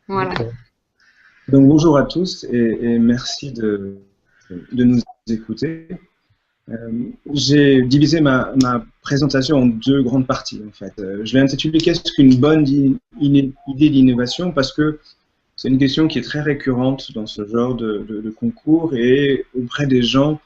Voilà. Donc bonjour à tous et merci de nous écouter. J'ai divisé ma présentation en deux grandes parties en fait. Je vais intituler qu'est-ce qu'une bonne idée d'innovation parce que c'est une question qui est très récurrente dans ce genre de concours et auprès des gens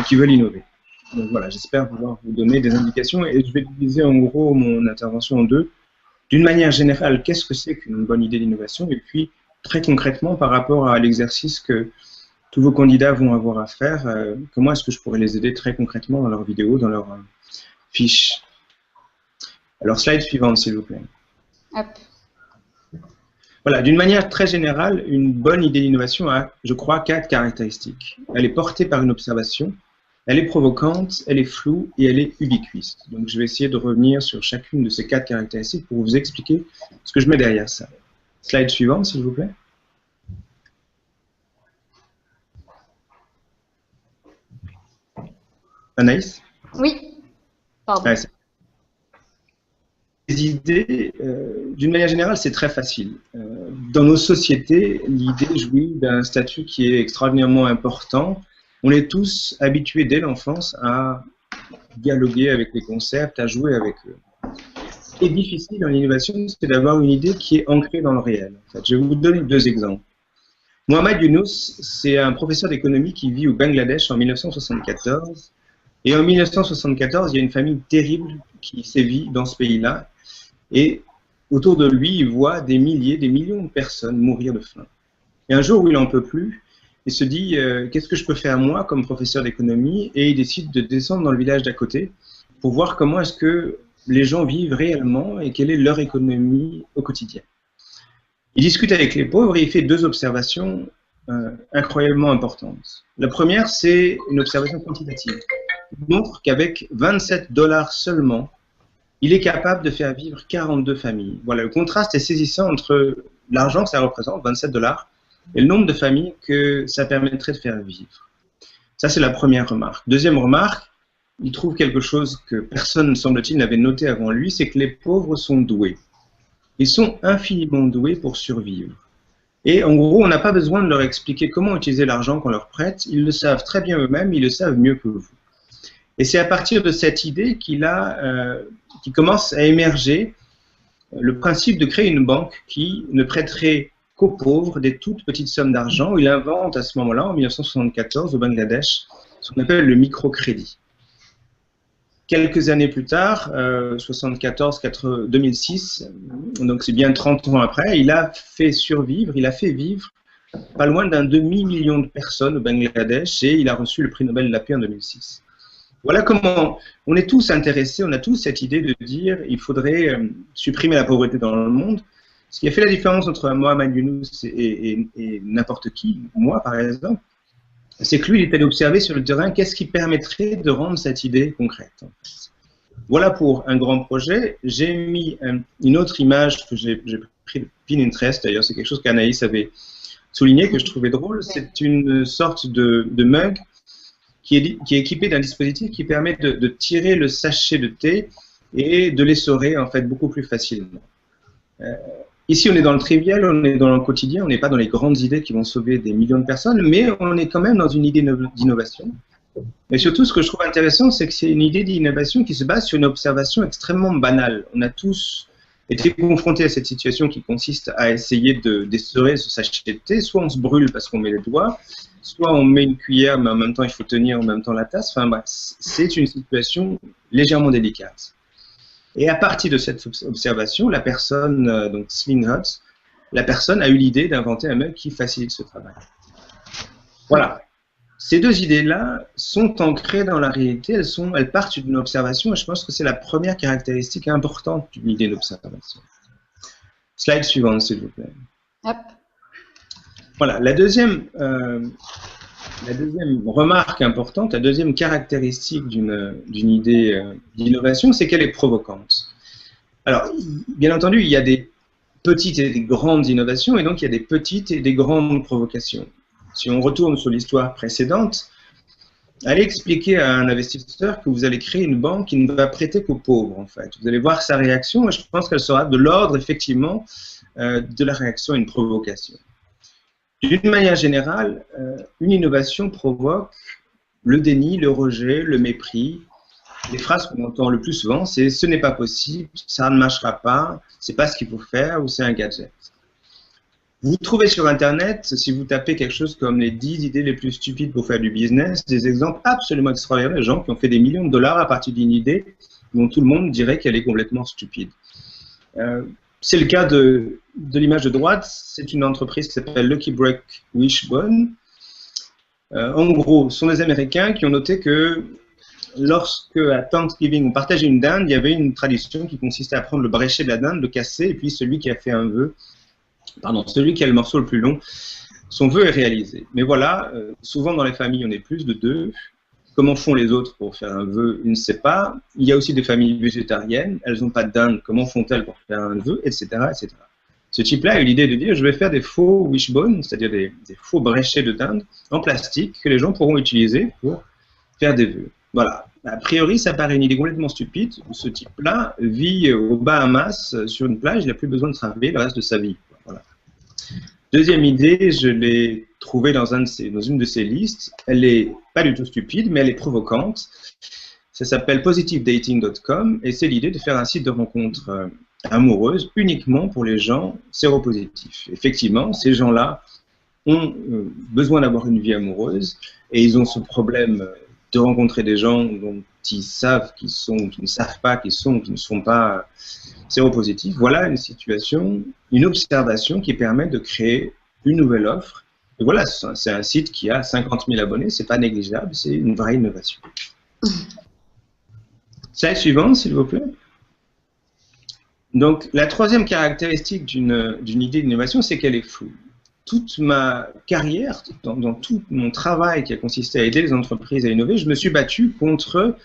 qui veulent innover. Donc voilà, j'espère pouvoir vous donner des indications et je vais diviser en gros mon intervention en deux. D'une manière générale, qu'est-ce que c'est qu'une bonne idée d'innovation? Et puis, très concrètement, par rapport à l'exercice que tous vos candidats vont avoir à faire, comment est-ce que je pourrais les aider très concrètement dans leurs vidéos, dans leurs fiches? Alors, slide suivante, s'il vous plaît. Hop. Voilà, d'une manière très générale, une bonne idée d'innovation a, je crois, 4 caractéristiques. Elle est portée par une observation, elle est provocante, elle est floue et elle est ubiquiste. Donc, je vais essayer de revenir sur chacune de ces 4 caractéristiques pour vous expliquer ce que je mets derrière ça. Slide suivante, s'il vous plaît. Anaïs? Oui. Pardon. Ouais, les idées, d'une manière générale, c'est très facile. Dans nos sociétés, l'idée jouit d'un statut qui est extraordinairement important. On est tous habitués dès l'enfance à dialoguer avec les concepts, à jouer avec eux. Ce qui est difficile en innovation, c'est d'avoir une idée qui est ancrée dans le réel. En fait, je vais vous donner deux exemples. Mohamed Younous, c'est un professeur d'économie qui vit au Bangladesh en 1974. Et en 1974, il y a une famine terrible qui sévit dans ce pays-là. Et autour de lui, il voit des milliers, des millions de personnes mourir de faim. Et un jour où il n'en peut plus, il se dit qu'est-ce que je peux faire moi comme professeur d'économie? Et il décide de descendre dans le village d'à côté pour voir comment est-ce que les gens vivent réellement et quelle est leur économie au quotidien. Il discute avec les pauvres et il fait deux observations incroyablement importantes. La première, c'est une observation quantitative. Il montre qu'avec 27 $ seulement, il est capable de faire vivre 42 familles. Voilà, le contraste est saisissant entre l'argent que ça représente, 27 $, et le nombre de familles que ça permettrait de faire vivre. Ça, c'est la première remarque. Deuxième remarque, il trouve quelque chose que personne, semble-t-il, n'avait noté avant lui, c'est que les pauvres sont doués. Ils sont infiniment doués pour survivre. Et en gros, on n'a pas besoin de leur expliquer comment utiliser l'argent qu'on leur prête. Ils le savent très bien eux-mêmes, ils le savent mieux que vous. Et c'est à partir de cette idée qu'il commence à émerger le principe de créer une banque qui ne prêterait qu'aux pauvres des toutes petites sommes d'argent. Il invente à ce moment-là, en 1974, au Bangladesh, ce qu'on appelle le microcrédit. Quelques années plus tard, 2006, donc c'est bien 30 ans après, il a fait vivre pas loin d'un demi-million de personnes au Bangladesh et il a reçu le prix Nobel de la paix en 2006. Voilà comment on est tous intéressés, on a tous cette idée de dire il faudrait supprimer la pauvreté dans le monde. Ce qui a fait la différence entre Mohamed Younous et n'importe qui, moi par exemple, c'est que lui, il est allé observer sur le terrain qu'est-ce qui permettrait de rendre cette idée concrète. En fait. Voilà pour un grand projet. J'ai mis une autre image que j'ai pris de Pinterest, d'ailleurs, c'est quelque chose qu'Anaïs avait souligné, que je trouvais drôle. C'est une sorte de mug qui est équipé d'un dispositif qui permet de tirer le sachet de thé et de l'essorer en fait beaucoup plus facilement. Ici, on est dans le trivial, on est dans le quotidien, on n'est pas dans les grandes idées qui vont sauver des millions de personnes, mais on est quand même dans une idée d'innovation. Et surtout, ce que je trouve intéressant, c'est que c'est une idée d'innovation qui se base sur une observation extrêmement banale. On a tous été confrontés à cette situation qui consiste à essayer d'essorer ce sachet de thé. Soit on se brûle parce qu'on met les doigts, soit on met une cuillère, mais en même temps, il faut tenir en même temps la tasse. Enfin bref, c'est une situation légèrement délicate. Et à partir de cette observation, la personne, donc Slinghuts, la personne a eu l'idée d'inventer un mug qui facilite ce travail. Voilà. Ces deux idées-là sont ancrées dans la réalité, elles partent d'une observation et je pense que c'est la première caractéristique importante d'une idée d'observation. Slide suivante, s'il vous plaît. Hop. Voilà, la deuxième remarque importante, la deuxième caractéristique d'une idée d'innovation, c'est qu'elle est provocante. Alors, bien entendu, il y a des petites et des grandes innovations, et donc il y a des petites et des grandes provocations. Si on retourne sur l'histoire précédente, allez expliquer à un investisseur que vous allez créer une banque qui ne va prêter qu'aux pauvres, en fait. Vous allez voir sa réaction, et je pense qu'elle sera de l'ordre, effectivement, de la réaction à une provocation. D'une manière générale, une innovation provoque le déni, le rejet, le mépris. Les phrases qu'on entend le plus souvent, c'est « ce n'est pas possible, ça ne marchera pas, c'est pas ce qu'il faut faire » ou « c'est un gadget ». Vous trouvez sur Internet, si vous tapez quelque chose comme les 10 idées les plus stupides pour faire du business, des exemples absolument extraordinaires de gens qui ont fait des millions de dollars à partir d'une idée dont tout le monde dirait qu'elle est complètement stupide. C'est le cas de l'image de droite, c'est une entreprise qui s'appelle Lucky Break Wishbone. En gros, ce sont des Américains qui ont noté que lorsque à Thanksgiving on partageait une dinde, il y avait une tradition qui consistait à prendre le bréchet de la dinde, le casser, et puis celui qui a fait un vœu, celui qui a le morceau le plus long, son vœu est réalisé. Mais voilà, souvent dans les familles on est plus de deux. Comment font les autres pour faire un vœu? Ils ne savent pas. Il y a aussi des familles végétariennes, elles n'ont pas de dinde, comment font-elles pour faire un vœu, etc., etc. Ce type-là a eu l'idée de dire, je vais faire des faux wishbones, c'est-à-dire des faux bréchets de dinde en plastique que les gens pourront utiliser pour faire des vœux. Voilà. A priori, ça paraît une idée complètement stupide. Ce type-là vit aux Bahamas sur une plage, il n'a plus besoin de travailler le reste de sa vie. Voilà. Deuxième idée, je l'ai trouvée dans une de ces listes. Elle n'est pas du tout stupide, mais elle est provocante. Ça s'appelle positivedating.com et c'est l'idée de faire un site de rencontre amoureuse uniquement pour les gens séropositifs. Effectivement, ces gens-là ont besoin d'avoir une vie amoureuse et ils ont ce problème de rencontrer des gens dont ils savent qu'ils sont, qui ne savent pas qu'ils sont, qui ne sont pas séropositifs. Voilà une situation, une observation qui permet de créer une nouvelle offre. Et voilà, c'est un site qui a 50 000 abonnés, c'est pas négligeable, c'est une vraie innovation. Slide suivante, s'il vous plaît. Donc, la troisième caractéristique d'une idée d'innovation, c'est qu'elle est floue. Toute ma carrière, dans tout mon travail qui a consisté à aider les entreprises à innover, je me suis battu contre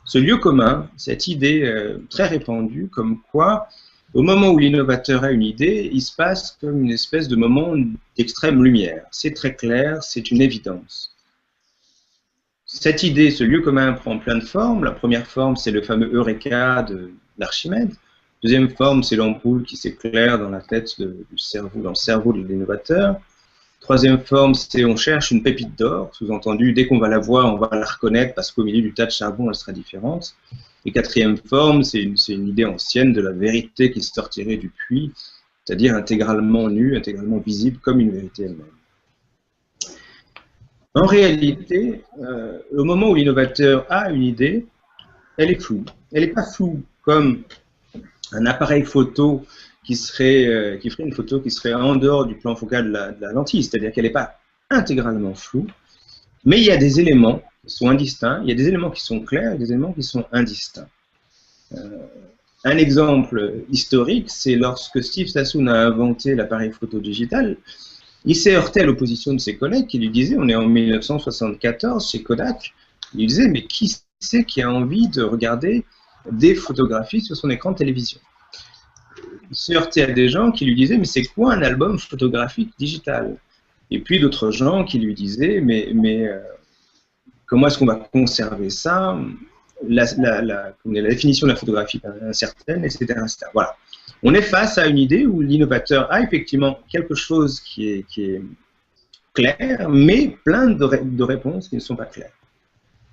ce lieu commun, cette idée très répandue, comme quoi, au moment où l'innovateur a une idée, il se passe comme une espèce de moment d'extrême lumière. C'est très clair, c'est une évidence. Cette idée, ce lieu commun prend plein de formes. La première forme, c'est le fameux Eureka d'Archimède. Deuxième forme, c'est l'ampoule qui s'éclaire dans la tête du cerveau, dans le cerveau de l'innovateur. Troisième forme, c'est on cherche une pépite d'or, sous-entendu, dès qu'on va la voir, on va la reconnaître parce qu'au milieu du tas de charbon, elle sera différente. Et quatrième forme, c'est une idée ancienne de la vérité qui sortirait du puits, c'est-à-dire intégralement nue, intégralement visible comme une vérité elle-même. En réalité, au moment où l'innovateur a une idée, elle est floue. Elle n'est pas floue comme un appareil photo qui ferait une photo qui serait en dehors du plan focal de la lentille, c'est-à-dire qu'elle n'est pas intégralement floue, mais il y a des éléments qui sont indistincts, il y a des éléments qui sont clairs et des éléments qui sont indistincts. Un exemple historique, c'est lorsque Steve Sassoon a inventé l'appareil photo digital, il s'est heurté à l'opposition de ses collègues qui lui disaient, on est en 1974 chez Kodak, il lui disait, mais qui c'est qui a envie de regarder des photographies sur son écran de télévision? Il s'est heurté à des gens qui lui disaient, mais c'est quoi un album photographique digital? Et puis d'autres gens qui lui disaient, mais comment est-ce qu'on va conserver ça? La définition de la photographie est incertaine, etc., etc. Voilà. On est face à une idée où l'innovateur a effectivement quelque chose qui est clair, mais plein de réponses qui ne sont pas claires.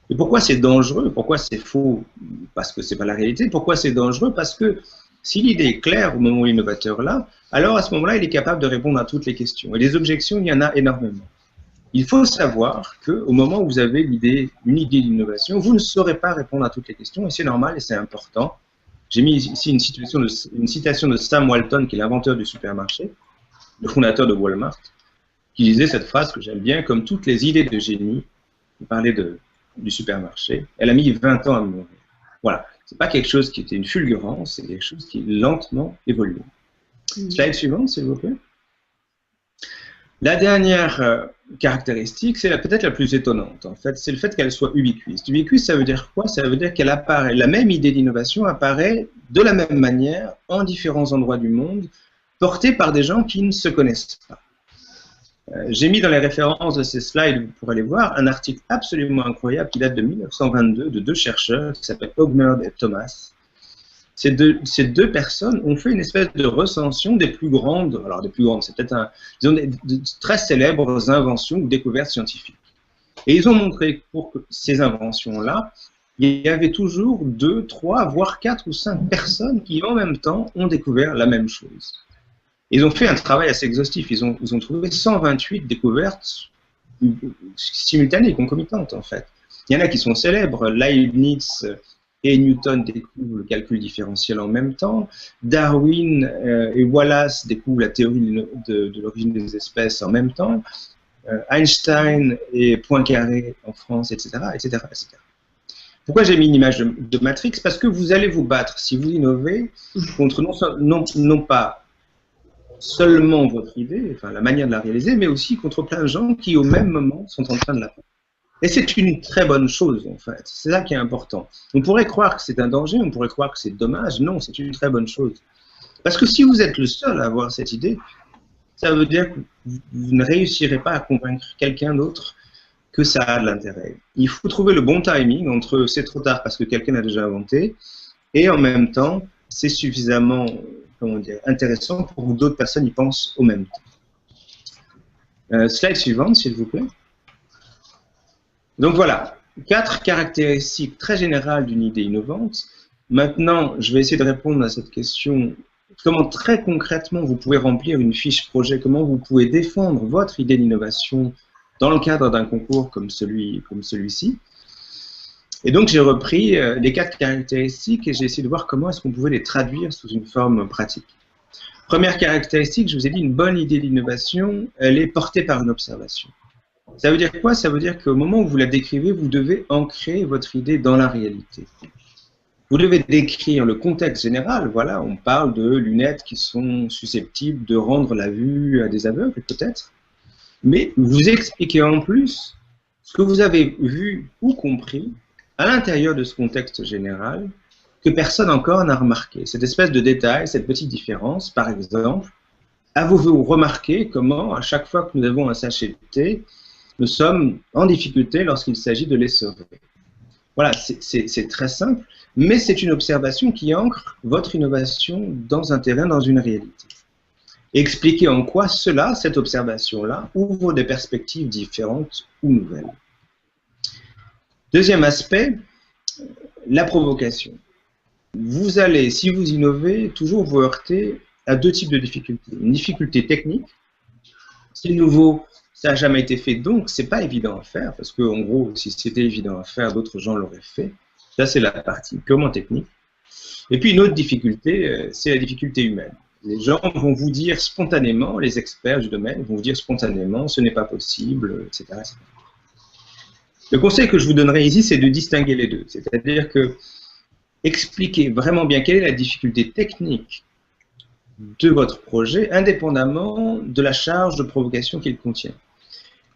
Et pourquoi c'est dangereux? Pourquoi c'est faux? Parce que ce n'est pas la réalité. Pourquoi c'est dangereux? Parce que si l'idée est claire au moment où l'innovateur l'a, alors à ce moment-là, il est capable de répondre à toutes les questions. Et les objections, il y en a énormément. Il faut savoir qu'au moment où vous avez une idée d'innovation, vous ne saurez pas répondre à toutes les questions, et c'est normal et c'est important. J'ai mis ici une citation de Sam Walton, qui est l'inventeur du supermarché, le fondateur de Walmart, qui disait cette phrase que j'aime bien, comme toutes les idées de génie, il parlait du supermarché, elle a mis 20 ans à mourir. Voilà, c'est pas quelque chose qui était une fulgurance, c'est quelque chose qui lentement évolue. Slide suivante, s'il vous plaît. La dernière caractéristique, c'est peut-être la plus étonnante, en fait, c'est le fait qu'elle soit ubiquiste. Ubiquiste, ça veut dire quoi? Ça veut dire qu'elle apparaît, la même idée d'innovation apparaît de la même manière en différents endroits du monde, portée par des gens qui ne se connaissent pas. J'ai mis dans les références de ces slides, vous pourrez les voir, un article absolument incroyable qui date de 1922 de deux chercheurs qui s'appellent Ogmerd et Thomas. ces deux personnes ont fait une espèce de recension des plus grandes, alors des plus grandes, c'est peut-être disons de très célèbres inventions ou découvertes scientifiques. Et ils ont montré que pour ces inventions-là, il y avait toujours 2, 3, voire 4 ou 5 personnes qui, en même temps, ont découvert la même chose. Ils ont fait un travail assez exhaustif. Ils ont trouvé 128 découvertes simultanées, concomitantes, en fait. Il y en a qui sont célèbres. Leibniz et Newton découvrent le calcul différentiel en même temps. Darwin et Wallace découvrent la théorie de l'origine des espèces en même temps. Einstein et Poincaré en France, etc., etc., etc. Pourquoi j'ai mis une image de Matrix? Parce que vous allez vous battre, si vous innovez, contre non pas seulement votre idée, enfin la manière de la réaliser, mais aussi contre plein de gens qui, au même moment, sont en train de la faire. Et c'est une très bonne chose, en fait. C'est ça qui est important. On pourrait croire que c'est un danger, on pourrait croire que c'est dommage. Non, c'est une très bonne chose. Parce que si vous êtes le seul à avoir cette idée, ça veut dire que vous ne réussirez pas à convaincre quelqu'un d'autre que ça a de l'intérêt. Il faut trouver le bon timing entre c'est trop tard parce que quelqu'un a déjà inventé et en même temps, c'est suffisamment, comment dire, intéressant pour que d'autres personnes y pensent au même temps. Slide suivante, s'il vous plaît. Donc voilà, 4 caractéristiques très générales d'une idée innovante. Maintenant, je vais essayer de répondre à cette question. Comment très concrètement vous pouvez remplir une fiche projet, comment vous pouvez défendre votre idée d'innovation dans le cadre d'un concours comme celui-ci. Et donc j'ai repris les 4 caractéristiques et j'ai essayé de voir comment est-ce qu'on pouvait les traduire sous une forme pratique. Première caractéristique, je vous ai dit, une bonne idée d'innovation, elle est portée par une observation. Ça veut dire quoi? Ça veut dire qu'au moment où vous la décrivez, vous devez ancrer votre idée dans la réalité. Vous devez décrire le contexte général. Voilà, on parle de lunettes qui sont susceptibles de rendre la vue à des aveugles, peut-être. Mais vous expliquez en plus ce que vous avez vu ou compris à l'intérieur de ce contexte général que personne encore n'a remarqué. Cette espèce de détail, cette petite différence, par exemple, avez-vous remarqué comment, à chaque fois que nous avons un sachet de thé, nous sommes en difficulté lorsqu'il s'agit de l'essorer. Voilà, c'est très simple, mais c'est une observation qui ancre votre innovation dans un terrain, dans une réalité. Expliquez en quoi cela, cette observation-là, ouvre des perspectives différentes ou nouvelles. Deuxième aspect, la provocation. Vous allez, si vous innovez, toujours vous heurter à 2 types de difficultés. Une difficulté technique, c'est nouveau, ça n'a jamais été fait, donc c'est pas évident à faire, parce que en gros, si c'était évident à faire, d'autres gens l'auraient fait. Ça, c'est la partie purement technique. Et puis une autre difficulté, c'est la difficulté humaine. Les gens vont vous dire spontanément, les experts du domaine vont vous dire spontanément, ce n'est pas possible, etc., etc. Le conseil que je vous donnerai ici, c'est de distinguer les deux. C'est-à-dire que expliquez vraiment bien quelle est la difficulté technique de votre projet, indépendamment de la charge de provocation qu'il contient.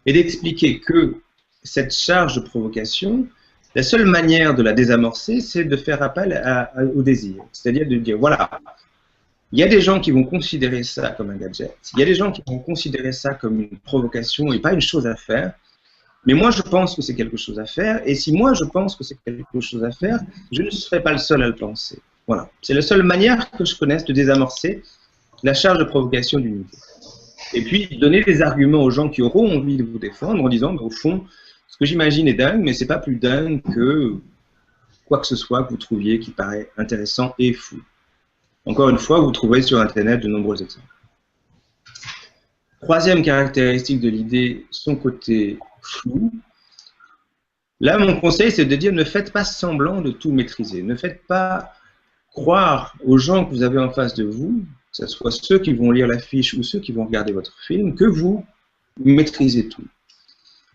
Et d'expliquer que cette charge de provocation, la seule manière de la désamorcer, c'est de faire appel au désir. C'est-à-dire de dire, voilà, il y a des gens qui vont considérer ça comme un gadget, il y a des gens qui vont considérer ça comme une provocation et pas une chose à faire, mais moi je pense que c'est quelque chose à faire, et si moi je pense que c'est quelque chose à faire, je ne serai pas le seul à le penser. Voilà, c'est la seule manière que je connaisse de désamorcer la charge de provocation d'une idée. Et puis donner des arguments aux gens qui auront envie de vous défendre en disant, au fond, ce que j'imagine est dingue, mais c'est pas plus dingue que quoi que ce soit que vous trouviez qui paraît intéressant et fou. Encore une fois, vous trouverez sur Internet de nombreux exemples. Troisième caractéristique de l'idée, son côté flou. Là, mon conseil, c'est de dire ne faites pas semblant de tout maîtriser. Ne faites pas croire aux gens que vous avez en face de vous, que ce soit ceux qui vont lire la fiche ou ceux qui vont regarder votre film, que vous maîtrisez tout.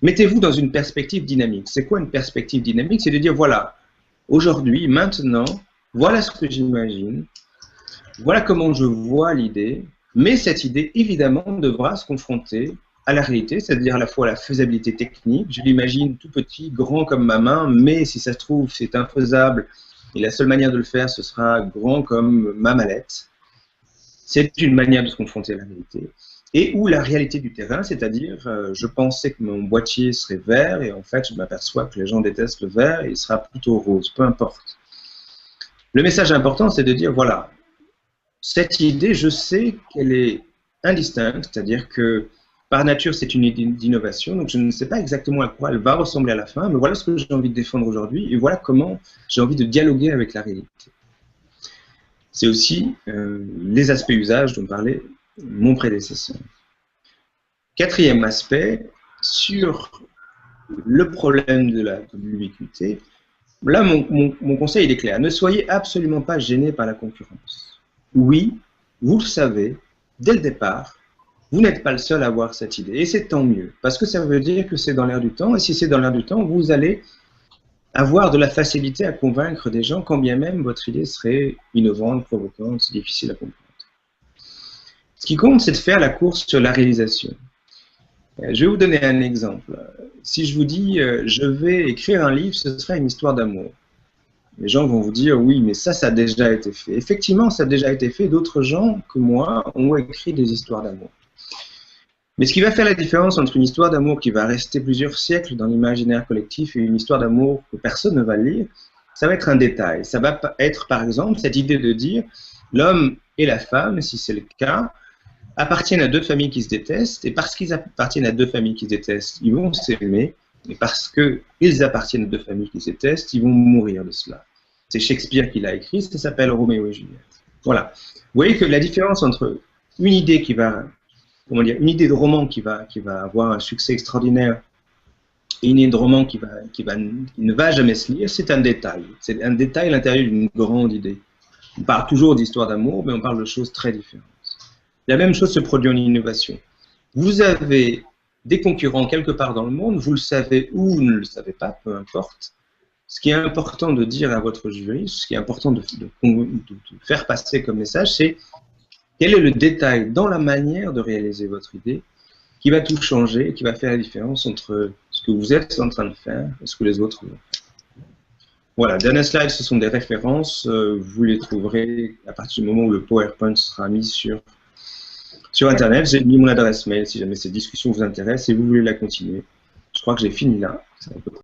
Mettez-vous dans une perspective dynamique. C'est quoi une perspective dynamique? C'est de dire, voilà, aujourd'hui, maintenant, voilà ce que j'imagine, voilà comment je vois l'idée, mais cette idée, évidemment, devra se confronter à la réalité, c'est-à-dire à la fois à la faisabilité technique. Je l'imagine tout petit, grand comme ma main, mais si ça se trouve, c'est infaisable, et la seule manière de le faire, ce sera grand comme ma mallette. C'est une manière de se confronter à la réalité. Et ou la réalité du terrain, c'est-à-dire, je pensais que mon boîtier serait vert, et en fait, je m'aperçois que les gens détestent le vert, et il sera plutôt rose, peu importe. Le message important, c'est de dire, voilà, cette idée, je sais qu'elle est indistincte, c'est-à-dire que par nature, c'est une idée d'innovation, donc je ne sais pas exactement à quoi elle va ressembler à la fin, mais voilà ce que j'ai envie de défendre aujourd'hui, et voilà comment j'ai envie de dialoguer avec la réalité. C'est aussi les aspects usages dont parlait mon prédécesseur. Quatrième aspect, sur le problème de l'ubiquité, là, mon conseil est clair. Ne soyez absolument pas gêné par la concurrence. Oui, vous le savez, dès le départ, vous n'êtes pas le seul à avoir cette idée. Et c'est tant mieux, parce que ça veut dire que c'est dans l'air du temps. Et si c'est dans l'air du temps, vous allez avoir de la facilité à convaincre des gens, quand bien même votre idée serait innovante, provocante, difficile à comprendre. Ce qui compte, c'est de faire la course sur la réalisation. Je vais vous donner un exemple. Si je vous dis, je vais écrire un livre, ce serait une histoire d'amour. Les gens vont vous dire, oui, mais ça a déjà été fait. Effectivement, ça a déjà été fait. D'autres gens que moi ont écrit des histoires d'amour. Mais ce qui va faire la différence entre une histoire d'amour qui va rester plusieurs siècles dans l'imaginaire collectif et une histoire d'amour que personne ne va lire, ça va être un détail. Ça va être, par exemple, cette idée de dire, l'homme et la femme, si c'est le cas, appartiennent à deux familles qui se détestent, et parce qu'ils appartiennent à deux familles qui se détestent, ils vont s'aimer, et parce qu'ils appartiennent à deux familles qui se détestent, ils vont mourir de cela. C'est Shakespeare qui l'a écrit, ça s'appelle Roméo et Juliette. Voilà. Vous voyez que la différence entre une idée qui va, comment dire, une idée de roman qui va avoir un succès extraordinaire, et une idée de roman qui ne va jamais se lire, c'est un détail. C'est un détail à l'intérieur d'une grande idée. On parle toujours d'histoire d'amour, mais on parle de choses très différentes. La même chose se produit en innovation. Vous avez des concurrents quelque part dans le monde, vous le savez ou vous ne le savez pas, peu importe. Ce qui est important de dire à votre jury, ce qui est important de faire passer comme message, c'est quel est le détail dans la manière de réaliser votre idée qui va tout changer, qui va faire la différence entre ce que vous êtes en train de faire et ce que les autres vont faire. Voilà, dernier slide, ce sont des références. Vous les trouverez à partir du moment où le PowerPoint sera mis sur Internet. J'ai mis mon adresse mail si jamais cette discussion vous intéresse et vous voulez la continuer. Je crois que j'ai fini là.